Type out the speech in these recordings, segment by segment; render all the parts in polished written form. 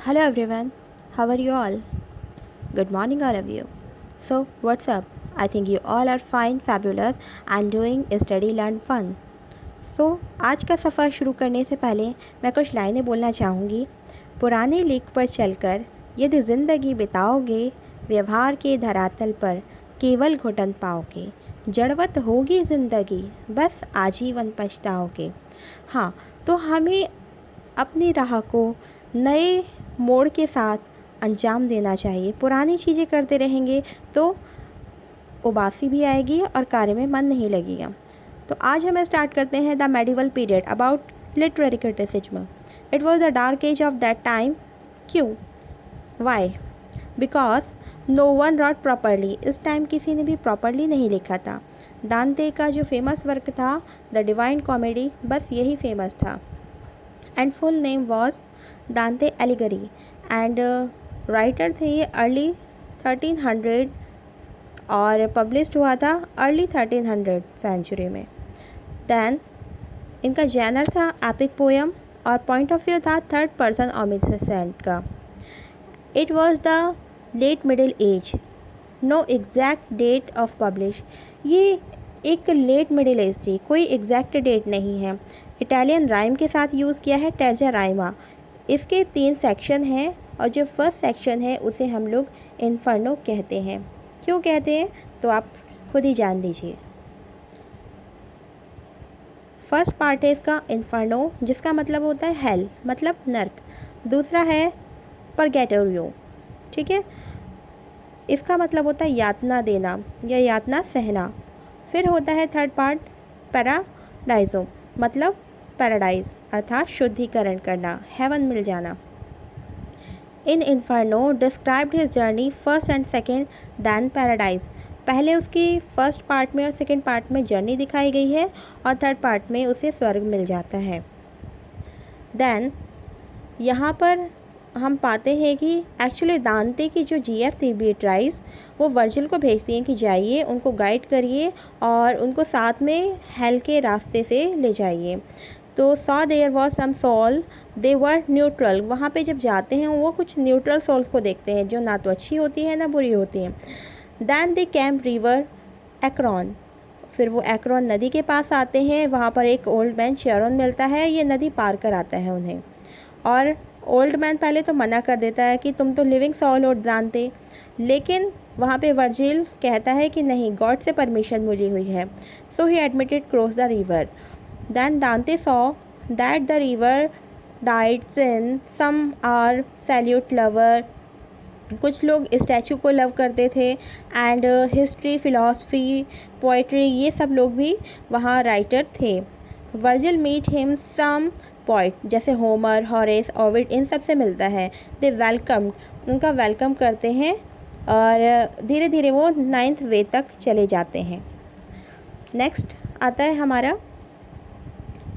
Hello everyone, how are you all? Good morning, all of you. So, what's up? I think you all are fine, fabulous, and doing study, learn, fun. So, आज का सफ़र शुरू करने से पहले मैं कुछ लाइनें बोलना चाहूँगी। पुरानी लीक पर चलकर यदि ज़िंदगी बिताओगे, व्यवहार के धरातल पर केवल घुटन पाओगे। जड़वत होगी ज़िंदगी, बस आजीवन पछताओगे। हाँ, तो हमें अपनी राह को नए मोड़ के साथ अंजाम देना चाहिए। पुरानी चीज़ें करते रहेंगे तो उबासी भी आएगी और कार्य में मन नहीं लगेगा। तो आज हम स्टार्ट करते हैं the medieval period about literary criticism. It was the dark age of that time. क्यों? Why? Because no one wrote properly. इस टाइम किसी ने भी प्रॉपरली नहीं लिखा था। दांते का जो फेमस वर्क था द डिवाइन कॉमेडी, बस यही फेमस था। And full name was Dante एलिगरी एंड राइटर थे ये अर्ली 1300 और पब्लिश्ड हुआ था अर्ली 1300 सेंचुरी में। दैन इनका जैनर था एपिक पोएम और पॉइंट ऑफ व्यू था थर्ड पर्सन ओमिनिसेंट का। It was the late middle age, no exact date of publish. ये एक लेट मिडिल एज थी, कोई एग्जैक्ट डेट नहीं है। इटालियन राइम के साथ यूज़ किया है टर्जा राइमा। इसके 3 सेक्शन हैं और जो फर्स्ट सेक्शन है उसे हम लोग इन्फर्नो कहते हैं। क्यों कहते हैं तो आप खुद ही जान लीजिए। फर्स्ट पार्ट है इसका इन्फर्नो, जिसका मतलब होता है हेल, मतलब नर्क। दूसरा है परगेटोरियो, ठीक है, इसका मतलब होता है यातना देना या यातना सहना। फिर होता है थर्ड पार्ट पैराडाइजो, मतलब पैराडाइज अर्थात शुद्धिकरण करना, हेवन मिल जाना। In Inferno described his journey first and second then paradise. पहले उसकी फर्स्ट पार्ट में और सेकेंड पार्ट में जर्नी दिखाई गई है और थर्ड पार्ट में उसे स्वर्ग मिल जाता है। दैन यहाँ पर हम पाते हैं कि एक्चुअली दांते की जो जीएफ थी बीट्राइस, वो वर्जिल को भेजती हैं कि जाइए उनको गाइड करिए और उनको साथ में हेल के रास्ते से ले जाइए। तो saw there was some soul they were neutral. वहाँ पे जब जाते हैं वो कुछ न्यूट्रल सोल्स को देखते हैं जो ना तो अच्छी होती है ना बुरी होती हैं। दैन दे कैम्प रिवर एक्रोन। फिर वो एक्रोन नदी के पास आते हैं, वहाँ पर एक ओल्ड मैन शेरोन मिलता है, ये नदी पार कराता है उन्हें। और ओल्ड मैन पहले तो मना कर देता है कि तुम तो लिविंग सॉल हो दांते, लेकिन वहाँ पे वर्जिल कहता है कि नहीं, गॉड से परमिशन मिली हुई है। So he admitted cross the river. Then Dante saw that the river diets in, some are salute lover. कुछ लोग स्टैचू को लव करते थे एंड हिस्ट्री, फिलॉसफी, पोइट्री, ये सब लोग भी वहाँ राइटर थे। Virgil meet him some poet जैसे होमर, हॉरेस, ओविड, इन सब से मिलता है। दे वेलकम, उनका वेलकम करते हैं और धीरे धीरे वो 9th वे तक चले जाते हैं। नेक्स्ट आता है हमारा,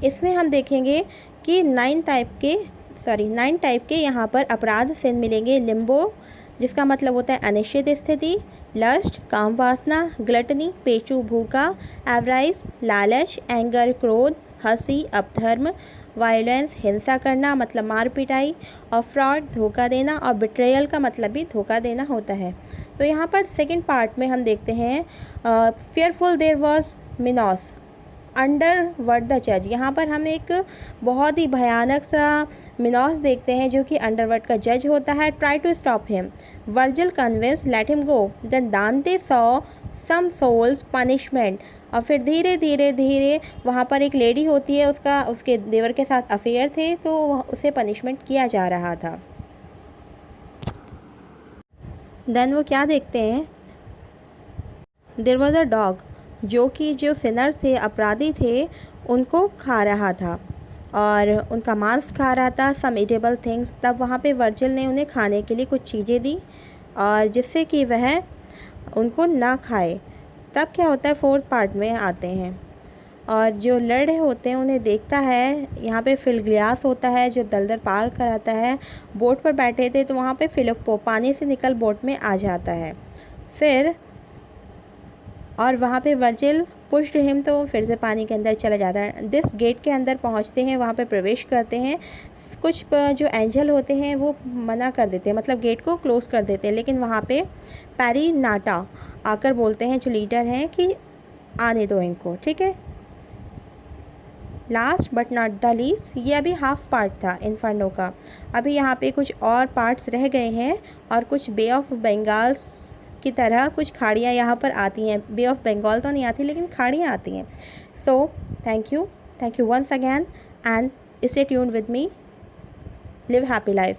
इसमें हम देखेंगे कि 9 टाइप के यहाँ पर अपराध सिन मिलेंगे। लिम्बो, जिसका मतलब होता है अनिश्चित स्थिति। लस्ट, काम वासना। ग्लटनी, पेचू, भूखा। एवराइज, लालच। एंगर, क्रोध। हंसी, अपधर्म। वायलेंस, हिंसा करना, मतलब मार पिटाई। और फ्रॉड, धोखा देना। और बिट्रेयल का मतलब भी धोखा देना होता है। तो यहाँ पर सेकंड पार्ट में हम देखते हैं fearful there was Minos underworld the जज। यहाँ पर हम एक बहुत ही भयानक सा मिनोस देखते हैं जो कि अंडरवर्ड का जज होता है। Try to stop him, Virgil convince, let him go. Then Dante saw some souls punishment. और फिर धीरे धीरे वहाँ पर एक लेडी होती है, उसके देवर के साथ अफेयर थे तो उसे पनिशमेंट किया जा रहा था। देन वो क्या देखते हैं, देयर वॉज अ डॉग, जो सिनर्स थे, अपराधी थे, उनको खा रहा था और उनका मांस खा रहा था। सम ईटेबल थिंग्स। तब वहाँ पे वर्जिल ने उन्हें खाने के लिए कुछ चीज़ें दी और जिससे कि वह उनको ना खाए। तब क्या होता है, 4th पार्ट में आते हैं और जो लड़ रहे होते हैं उन्हें देखता है। यहाँ पे फिलग्लियास होता है जो दलदल पार कराता है। बोट पर बैठे थे तो वहाँ पे फिलिप्पो पानी से निकल बोट में आ जाता है। फिर और वहाँ पे वर्जिल पुश्ड हिम, तो फिर से पानी के अंदर चला जाता है। दिस गेट के अंदर पहुंचते हैं, वहाँ पे प्रवेश करते हैं। कुछ जो एंजल होते हैं वो मना कर देते हैं, मतलब गेट को क्लोज़ कर देते हैं, लेकिन वहाँ पे पैरीनाटा आकर बोलते हैं, जो लीडर हैं, कि आने दो इनको, ठीक है। Last but not the least, ये अभी हाफ पार्ट था इन्फर्नो का। अभी यहाँ पे कुछ और पार्ट्स रह गए हैं और कुछ बे ऑफ बंगाल्स की तरह कुछ खाड़ियाँ यहाँ पर आती हैं। बे ऑफ बंगाल तो नहीं आती, लेकिन खाड़ियाँ आती हैं। So thank you once again and stay tuned with me. Live happy life.